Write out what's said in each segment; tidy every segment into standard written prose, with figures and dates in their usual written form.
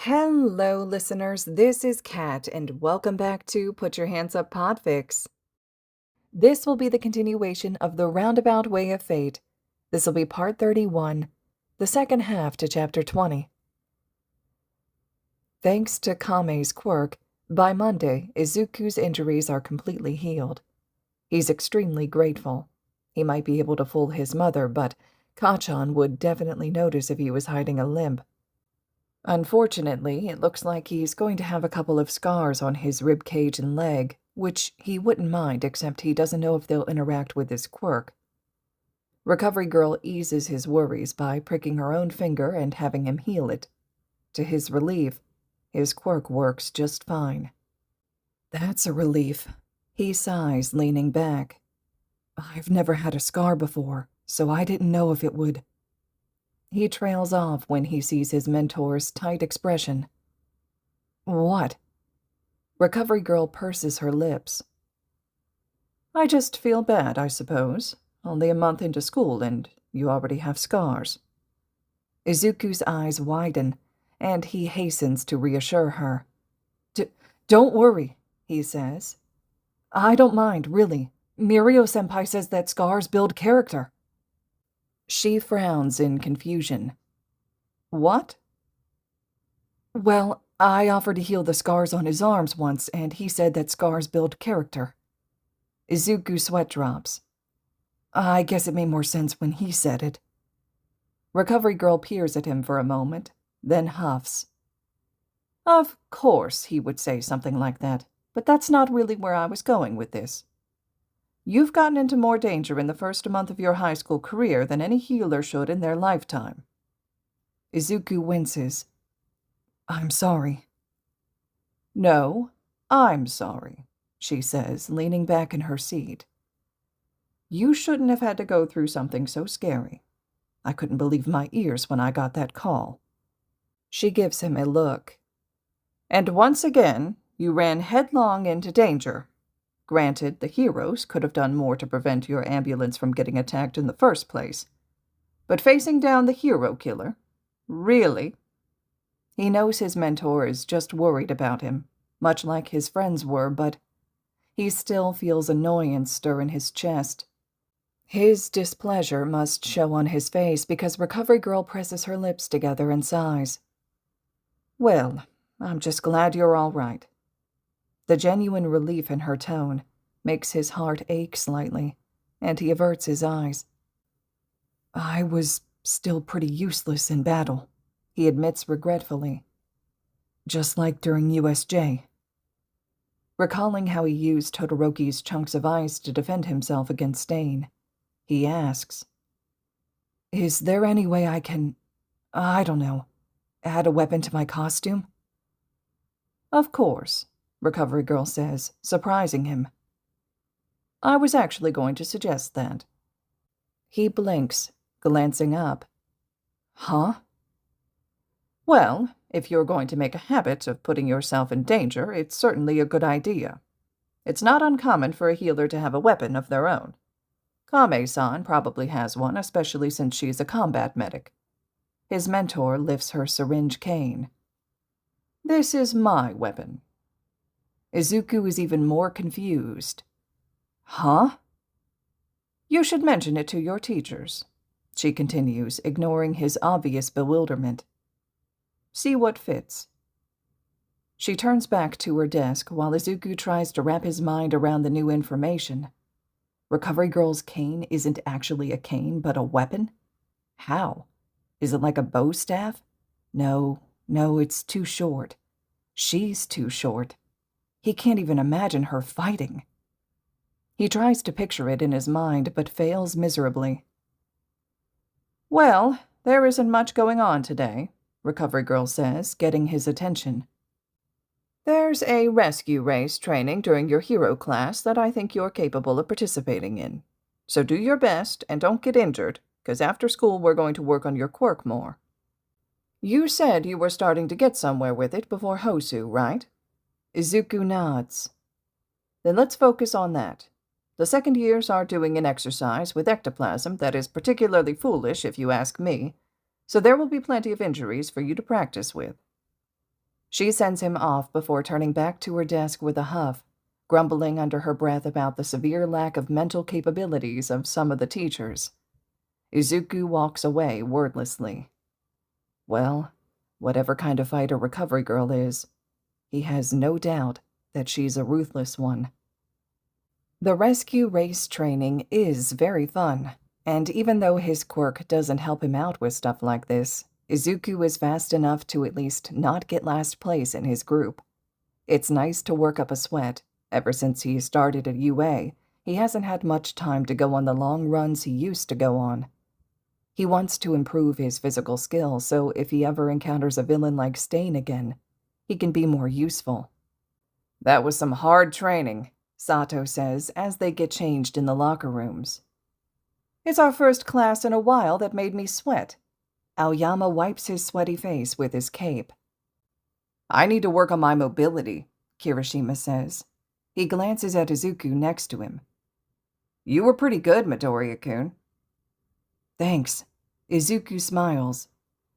Hello, listeners. This is Kat, and welcome back to Put Your Hands Up Podfics. This will be the continuation of the Roundabout Way of Fate. This will be part 31, the second half to chapter 20. Thanks to Kame's quirk, by Monday, Izuku's injuries are completely healed. He's extremely grateful. He might be able to fool his mother, but Kachan would definitely notice if he was hiding a limp. Unfortunately, it looks like he's going to have a couple of scars on his rib cage and leg, which he wouldn't mind except he doesn't know if they'll interact with his quirk. Recovery Girl eases his worries by pricking her own finger and having him heal it. To his relief, his quirk works just fine. That's a relief. He sighs, leaning back. I've never had a scar before, so I didn't know if it would. He trails off when he sees his mentor's tight expression. What? Recovery Girl purses her lips. I just feel bad, I suppose. Only a month into school and you already have scars. Izuku's eyes widen, and he hastens to reassure her. Don't worry, he says. I don't mind, really. Mirio-senpai says that scars build character. She frowns in confusion. What? Well, I offered to heal the scars on his arms once, and he said that scars build character. Izuku's sweat drops. I guess it made more sense when he said it. Recovery Girl peers at him for a moment, then huffs. Of course he would say something like that, but that's not really where I was going with this. You've gotten into more danger in the first month of your high school career than any healer should in their lifetime. Izuku winces. I'm sorry. No, I'm sorry, she says, leaning back in her seat. You shouldn't have had to go through something so scary. I couldn't believe my ears when I got that call. She gives him a look. And once again, you ran headlong into danger. Granted, the heroes could have done more to prevent your ambulance from getting attacked in the first place. But facing down the hero killer? Really? He knows his mentor is just worried about him, much like his friends were, but he still feels annoyance stir in his chest. His displeasure must show on his face because Recovery Girl presses her lips together and sighs. Well, I'm just glad you're all right. The genuine relief in her tone makes his heart ache slightly, and he averts his eyes. I was still pretty useless in battle, he admits regretfully. Just like during USJ. Recalling how he used Todoroki's chunks of ice to defend himself against Stain, he asks, Is there any way I can, I don't know, add a weapon to my costume? Of course, Recovery Girl says, surprising him. I was actually going to suggest that. He blinks, glancing up. Huh? Well, if you're going to make a habit of putting yourself in danger, it's certainly a good idea. It's not uncommon for a healer to have a weapon of their own. Kame-san probably has one, especially since she's a combat medic. His mentor lifts her syringe cane. This is my weapon. Izuku is even more confused. Huh? You should mention it to your teachers, she continues, ignoring his obvious bewilderment. See what fits. She turns back to her desk while Izuku tries to wrap his mind around the new information. Recovery Girl's cane isn't actually a cane, but a weapon? How? Is it like a bow staff? No, it's too short. She's too short. He can't even imagine her fighting. He tries to picture it in his mind, but fails miserably. Well, there isn't much going on today, Recovery Girl says, getting his attention. There's a rescue race training during your hero class that I think you're capable of participating in. So do your best and don't get injured, because after school we're going to work on your quirk more. You said you were starting to get somewhere with it before Hosu, right? Izuku nods. Then let's focus on that. The second years are doing an exercise with ectoplasm that is particularly foolish if you ask me, so there will be plenty of injuries for you to practice with. She sends him off before turning back to her desk with a huff, grumbling under her breath about the severe lack of mental capabilities of some of the teachers. Izuku walks away wordlessly. Well, whatever kind of fighter Recovery Girl is, he has no doubt that she's a ruthless one. The rescue race training is very fun, and even though his quirk doesn't help him out with stuff like this, Izuku is fast enough to at least not get last place in his group. It's nice to work up a sweat. Ever since he started at UA, he hasn't had much time to go on the long runs he used to go on. He wants to improve his physical skills, so if he ever encounters a villain like Stain again, he can be more useful. That was some hard training, Sato says as they get changed in the locker rooms. It's our first class in a while that made me sweat. Aoyama wipes his sweaty face with his cape. I need to work on my mobility, Kirishima says. He glances at Izuku next to him. You were pretty good, Midoriya-kun. Thanks. Izuku smiles.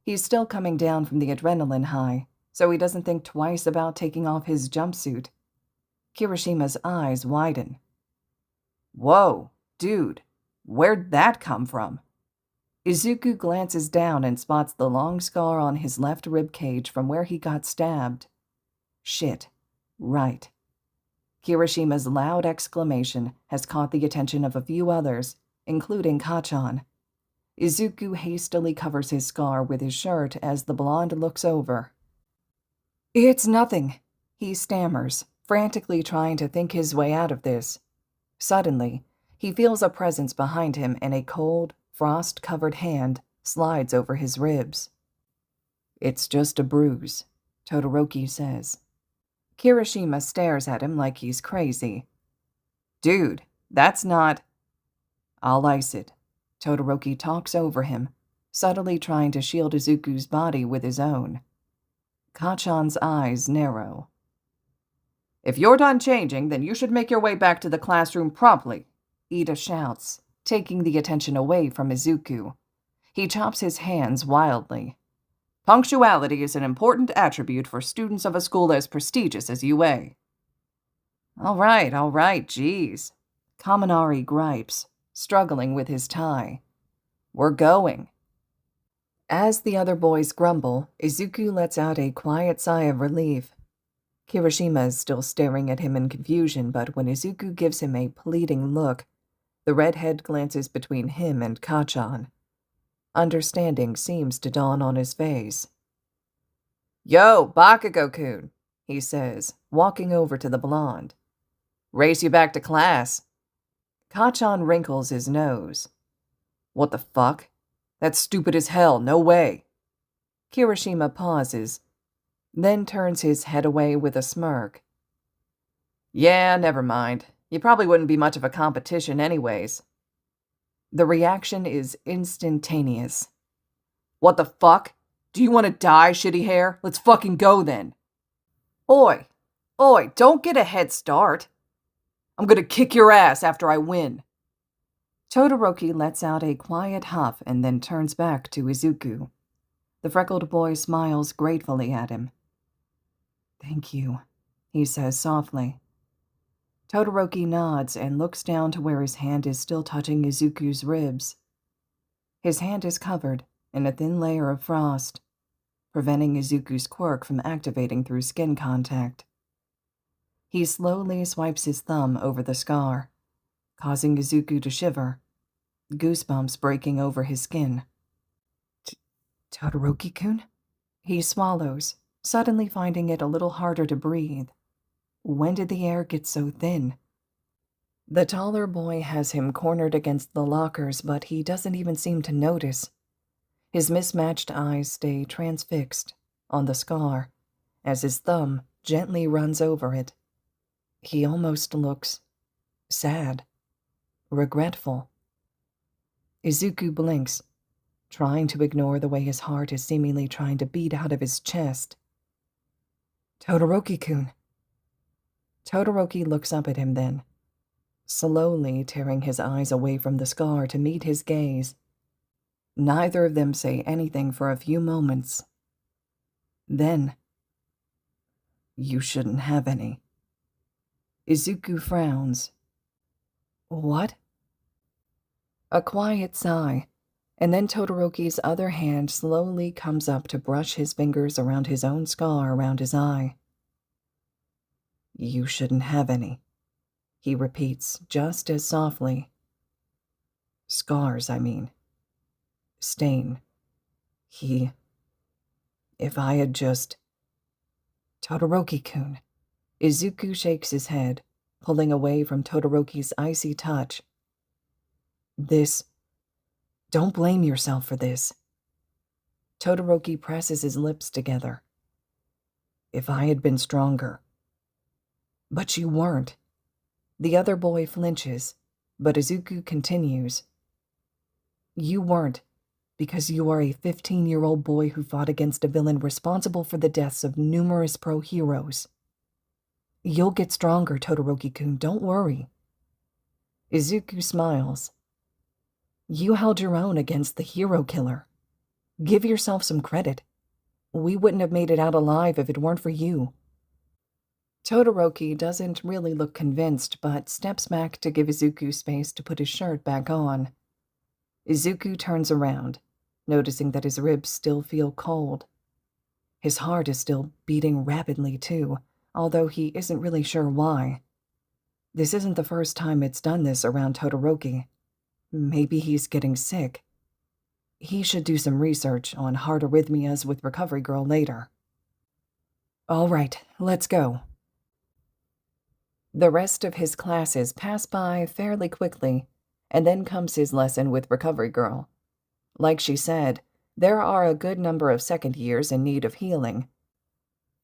He's still coming down from the adrenaline high, so he doesn't think twice about taking off his jumpsuit. Kirishima's eyes widen. Whoa, dude, where'd that come from? Izuku glances down and spots the long scar on his left rib cage from where he got stabbed. Shit, right. Kirishima's loud exclamation has caught the attention of a few others, including Kachan. Izuku hastily covers his scar with his shirt as the blonde looks over. It's nothing, he stammers, frantically trying to think his way out of this. Suddenly, he feels a presence behind him and a cold, frost-covered hand slides over his ribs. It's just a bruise, Todoroki says. Kirishima stares at him like he's crazy. Dude, that's not... I'll ice it. Todoroki talks over him, subtly trying to shield Izuku's body with his own. Kachan's eyes narrow. If you're done changing, then you should make your way back to the classroom promptly, Ida shouts, taking the attention away from Izuku. He chops his hands wildly. Punctuality is an important attribute for students of a school as prestigious as UA. All right, geez. Kaminari gripes, struggling with his tie. We're going. As the other boys grumble, Izuku lets out a quiet sigh of relief. Kirishima is still staring at him in confusion, but when Izuku gives him a pleading look, the redhead glances between him and Kachan. Understanding seems to dawn on his face. Yo, Bakugo-kun, he says, walking over to the blonde. Race you back to class. Kachan wrinkles his nose. What the fuck? That's stupid as hell, no way. Kirishima pauses, then turns his head away with a smirk. Yeah, never mind. You probably wouldn't be much of a competition anyways. The reaction is instantaneous. What the fuck? Do you want to die, shitty hair? Let's fucking go then. Oi, don't get a head start. I'm gonna kick your ass after I win. Todoroki lets out a quiet huff and then turns back to Izuku. The freckled boy smiles gratefully at him. Thank you, he says softly. Todoroki nods and looks down to where his hand is still touching Izuku's ribs. His hand is covered in a thin layer of frost, preventing Izuku's quirk from activating through skin contact. He slowly swipes his thumb over the scar, causing Izuku to shiver, goosebumps breaking over his skin. Todoroki-kun? He swallows, suddenly finding it a little harder to breathe. When did the air get so thin? The taller boy has him cornered against the lockers, but he doesn't even seem to notice. His mismatched eyes stay transfixed on the scar as his thumb gently runs over it. He almost looks sad, regretful. Izuku blinks, trying to ignore the way his heart is seemingly trying to beat out of his chest. Todoroki-kun. Todoroki looks up at him then, slowly tearing his eyes away from the scar to meet his gaze. Neither of them say anything for a few moments. Then, You shouldn't have any. Izuku frowns. What? A quiet sigh, and then Todoroki's other hand slowly comes up to brush his fingers around his own scar around his eye. You shouldn't have any, he repeats just as softly. Scars, I mean. Stain. If I had just... Todoroki-kun. Izuku shakes his head, pulling away from Todoroki's icy touch. Don't blame yourself for this. Todoroki presses his lips together. If I had been stronger. But you weren't. The other boy flinches, but Izuku continues. You weren't, because you are a 15-year-old boy who fought against a villain responsible for the deaths of numerous pro-heroes. You'll get stronger, Todoroki-kun, don't worry. Izuku smiles. You held your own against the hero killer. Give yourself some credit. We wouldn't have made it out alive if it weren't for you. Todoroki doesn't really look convinced, but steps back to give Izuku space to put his shirt back on. Izuku turns around, noticing that his ribs still feel cold. His heart is still beating rapidly, too, although he isn't really sure why. This isn't the first time it's done this around Todoroki. Maybe he's getting sick. He should do some research on heart arrhythmias with Recovery Girl later. All right, let's go. The rest of his classes pass by fairly quickly, and then comes his lesson with Recovery Girl. Like she said, there are a good number of second years in need of healing.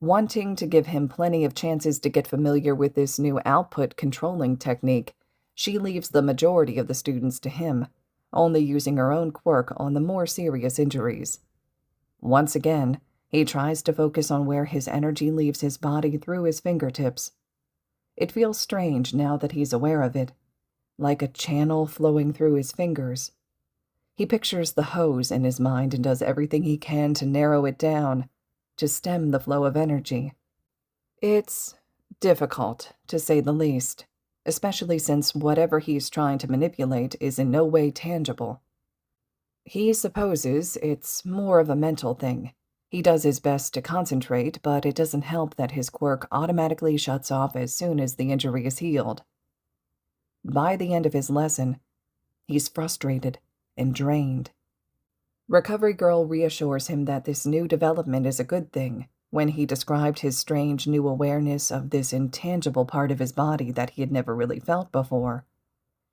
Wanting to give him plenty of chances to get familiar with this new output controlling technique, she leaves the majority of the students to him, only using her own quirk on the more serious injuries. Once again, he tries to focus on where his energy leaves his body through his fingertips. It feels strange now that he's aware of it, like a channel flowing through his fingers. He pictures the hose in his mind and does everything he can to narrow it down, to stem the flow of energy. It's difficult, to say the least, especially since whatever he's trying to manipulate is in no way tangible. He supposes it's more of a mental thing. He does his best to concentrate, but it doesn't help that his quirk automatically shuts off as soon as the injury is healed. By the end of his lesson, he's frustrated and drained. Recovery Girl reassures him that this new development is a good thing when he described his strange new awareness of this intangible part of his body that he had never really felt before.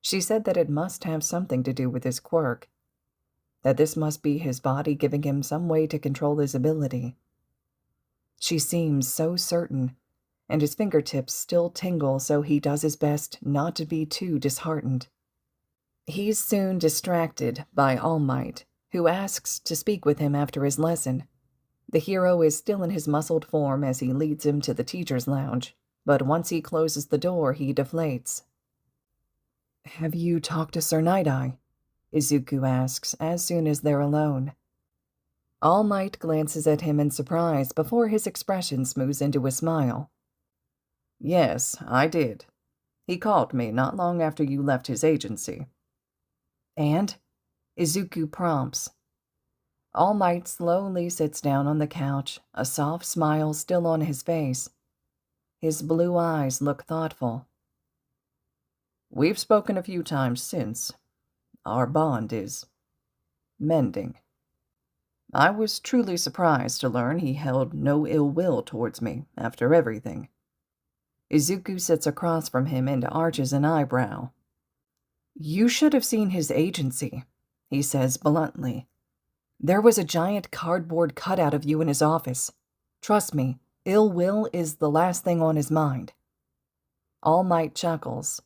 She said that it must have something to do with his quirk, that this must be his body giving him some way to control his ability. She seems so certain, and his fingertips still tingle, so he does his best not to be too disheartened. He's soon distracted by All Might, who asks to speak with him after his lesson. The hero is still in his muscled form as he leads him to the teacher's lounge, but once he closes the door, he deflates. Have you talked to Sir Night-Eye? Izuku asks as soon as they're alone. All Might glances at him in surprise before his expression smooths into a smile. Yes, I did. He called me not long after you left his agency. And? Izuku prompts. All Might slowly sits down on the couch, a soft smile still on his face. His blue eyes look thoughtful. We've spoken a few times since. Our bond is mending. I was truly surprised to learn he held no ill will towards me after everything. Izuku sits across from him and arches an eyebrow. You should have seen his agency, he says bluntly. There was a giant cardboard cutout of you in his office. Trust me, ill will is the last thing on his mind. All Might chuckles.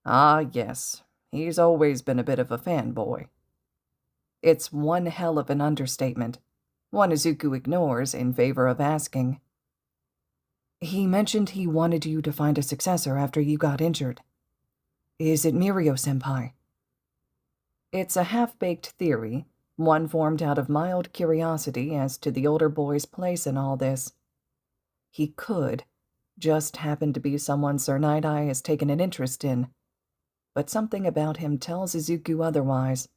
Ah, yes, he's always been a bit of a fanboy. It's one hell of an understatement, one Izuku ignores in favor of asking. He mentioned he wanted you to find a successor after you got injured. Is it Mirio-senpai? It's a half-baked theory, one formed out of mild curiosity as to the older boy's place in all this. He could just happen to be someone Sir Night-Eye has taken an interest in, but something about him tells Izuku otherwise.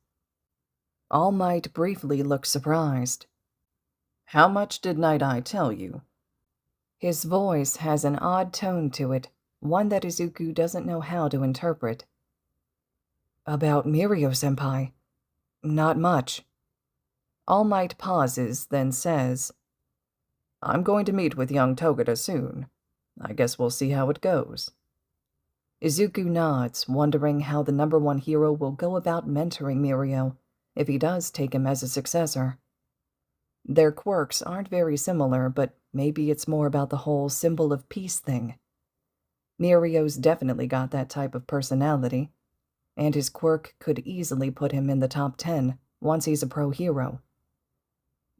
All Might briefly looks surprised. "How much did Night-Eye tell you?" His voice has an odd tone to it, one that Izuku doesn't know how to interpret. "About Mirio-senpai? Not much." All Might pauses, then says, "I'm going to meet with young Togata soon. I guess we'll see how it goes." Izuku nods, wondering how the #1 hero will go about mentoring Mirio, if he does take him as a successor. Their quirks aren't very similar, but maybe it's more about the whole symbol of peace thing. Mirio's definitely got that type of personality, and his quirk could easily put him in the top 10 once he's a pro hero.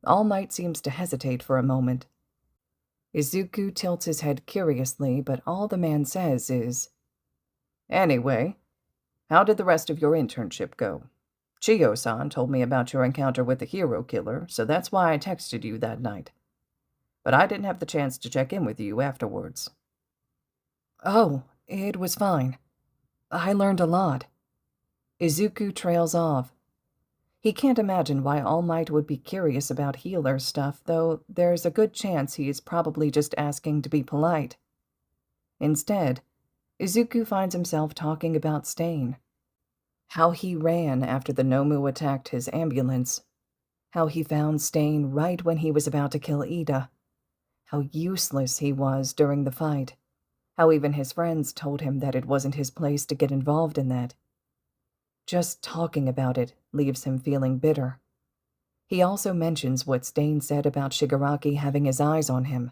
All Might seems to hesitate for a moment. Izuku tilts his head curiously, but all the man says is, "Anyway, how did the rest of your internship go? Chiyo-san told me about your encounter with the hero killer, so that's why I texted you that night. But I didn't have the chance to check in with you afterwards." "Oh, it was fine. I learned a lot." Izuku trails off. He can't imagine why All Might would be curious about healer stuff, though there's a good chance he is probably just asking to be polite. Instead, Izuku finds himself talking about Stain. How he ran after the Nomu attacked his ambulance. How he found Stain right when he was about to kill Ida. How useless he was during the fight. How even his friends told him that it wasn't his place to get involved in that. Just talking about it leaves him feeling bitter. He also mentions what Stain said about Shigaraki having his eyes on him.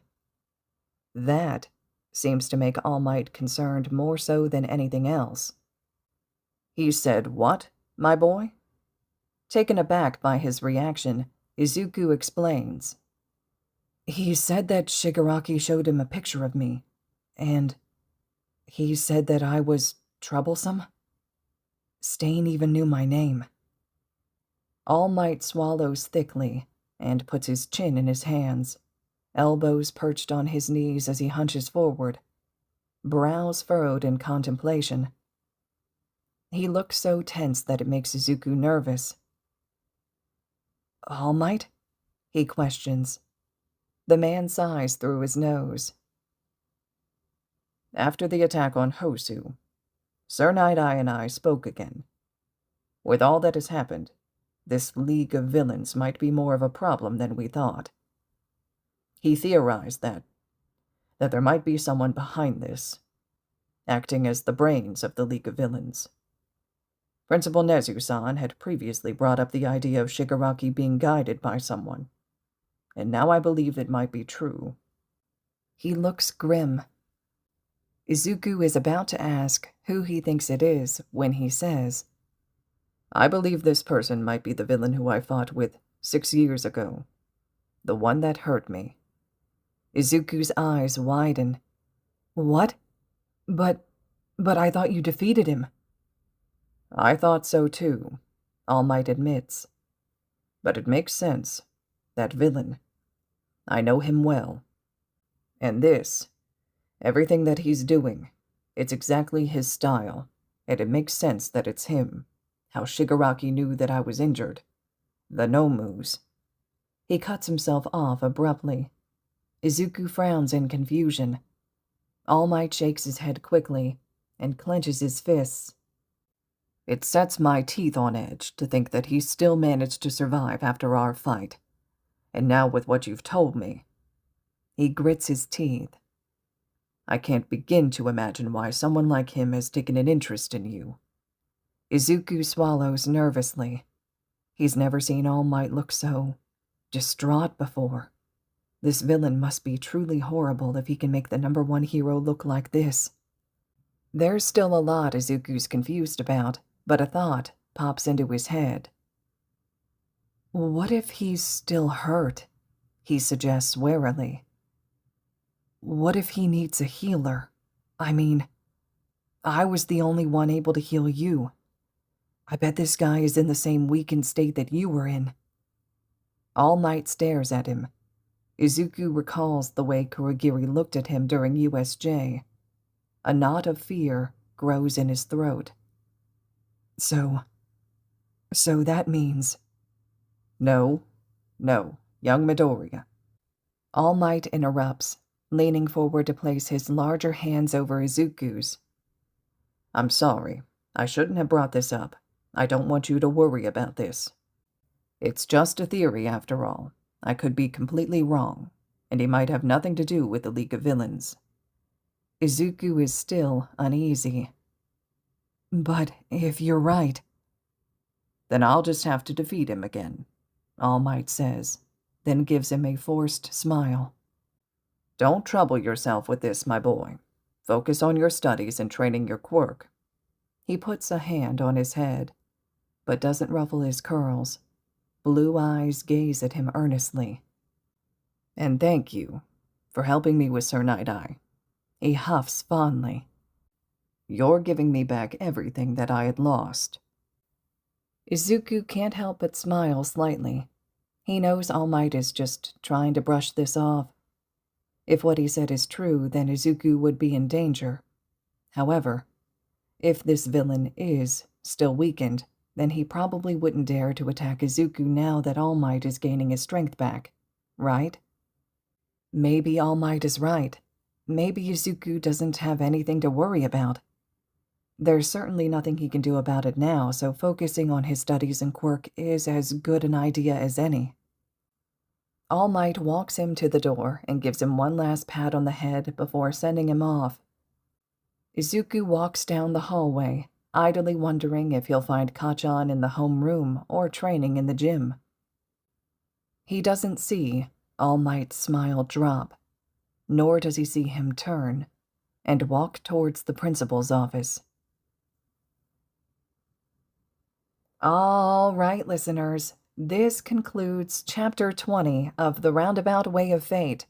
That seems to make All Might concerned more so than anything else. "He said what, my boy?" Taken aback by his reaction, Izuku explains. "He said that Shigaraki showed him a picture of me, and he said that I was troublesome. Stain even knew my name." All Might swallows thickly and puts his chin in his hands, elbows perched on his knees as he hunches forward, brows furrowed in contemplation. He looks so tense that it makes Izuku nervous. "All Might?" he questions. The man sighs through his nose. "After the attack on Hosu, Sir Night-Eye and I spoke again. With all that has happened, this League of Villains might be more of a problem than we thought. He theorized that there might be someone behind this, acting as the brains of the League of Villains. Principal Nezu-san had previously brought up the idea of Shigaraki being guided by someone, and now I believe it might be true." He looks grim. Izuku is about to ask who he thinks it is when he says, "I believe this person might be the villain who I fought with 6 years ago, the one that hurt me." Izuku's eyes widen. "What? But I thought you defeated him." "I thought so too," All Might admits. "But it makes sense. That villain. I know him well. And this, everything that he's doing, it's exactly his style, and it makes sense that it's him. How Shigaraki knew that I was injured. The Nomus." He cuts himself off abruptly. Izuku frowns in confusion. All Might shakes his head quickly and clenches his fists. "It sets my teeth on edge to think that he still managed to survive after our fight. And now with what you've told me." He grits his teeth. "I can't begin to imagine why someone like him has taken an interest in you." Izuku swallows nervously. He's never seen All Might look so distraught before. This villain must be truly horrible if he can make the #1 hero look like this. There's still a lot Izuku's confused about, but a thought pops into his head. "What if he's still hurt?" he suggests warily. "What if he needs a healer? I mean, I was the only one able to heal you. I bet this guy is in the same weakened state that you were in." All Might stares at him. Izuku recalls the way Kurogiri looked at him during USJ. A knot of fear grows in his throat. So that means... No, young Midoriya. All Might interrupts, leaning forward to place his larger hands over Izuku's. I'm sorry. I shouldn't have brought this up. I don't want you to worry about this. It's just a theory, after all. I could be completely wrong, and he might have nothing to do with the League of Villains. Izuku is still uneasy. But if you're right... Then I'll just have to defeat him again, All Might says, then gives him a forced smile. Don't trouble yourself with this, my boy. Focus on your studies and training your quirk. He puts a hand on his head, but doesn't ruffle his curls. Blue eyes gaze at him earnestly. And thank you for helping me with Sir Night-Eye. He huffs fondly. You're giving me back everything that I had lost. Izuku can't help but smile slightly. He knows All Might is just trying to brush this off. If what he said is true, then Izuku would be in danger. However, if this villain is still weakened, then he probably wouldn't dare to attack Izuku now that All Might is gaining his strength back, right? Maybe All Might is right. Maybe Izuku doesn't have anything to worry about. There's certainly nothing he can do about it now, so focusing on his studies and quirk is as good an idea as any. All Might walks him to the door and gives him one last pat on the head before sending him off. Izuku walks down the hallway, idly wondering if he'll find Kacchan in the home room or training in the gym. He doesn't see All Might's smile drop, nor does he see him turn and walk towards the principal's office. All right, listeners, this concludes Chapter 20 of The Roundabout Way of Fate.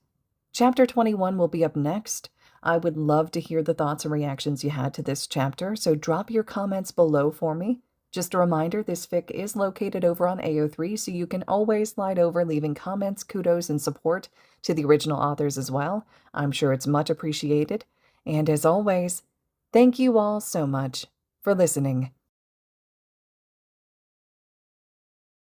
Chapter 21 will be up next. I would love to hear the thoughts and reactions you had to this chapter, so drop your comments below for me. Just a reminder, this fic is located over on AO3, so you can always slide over leaving comments, kudos, and support to the original authors as well. I'm sure it's much appreciated. And as always, thank you all so much for listening.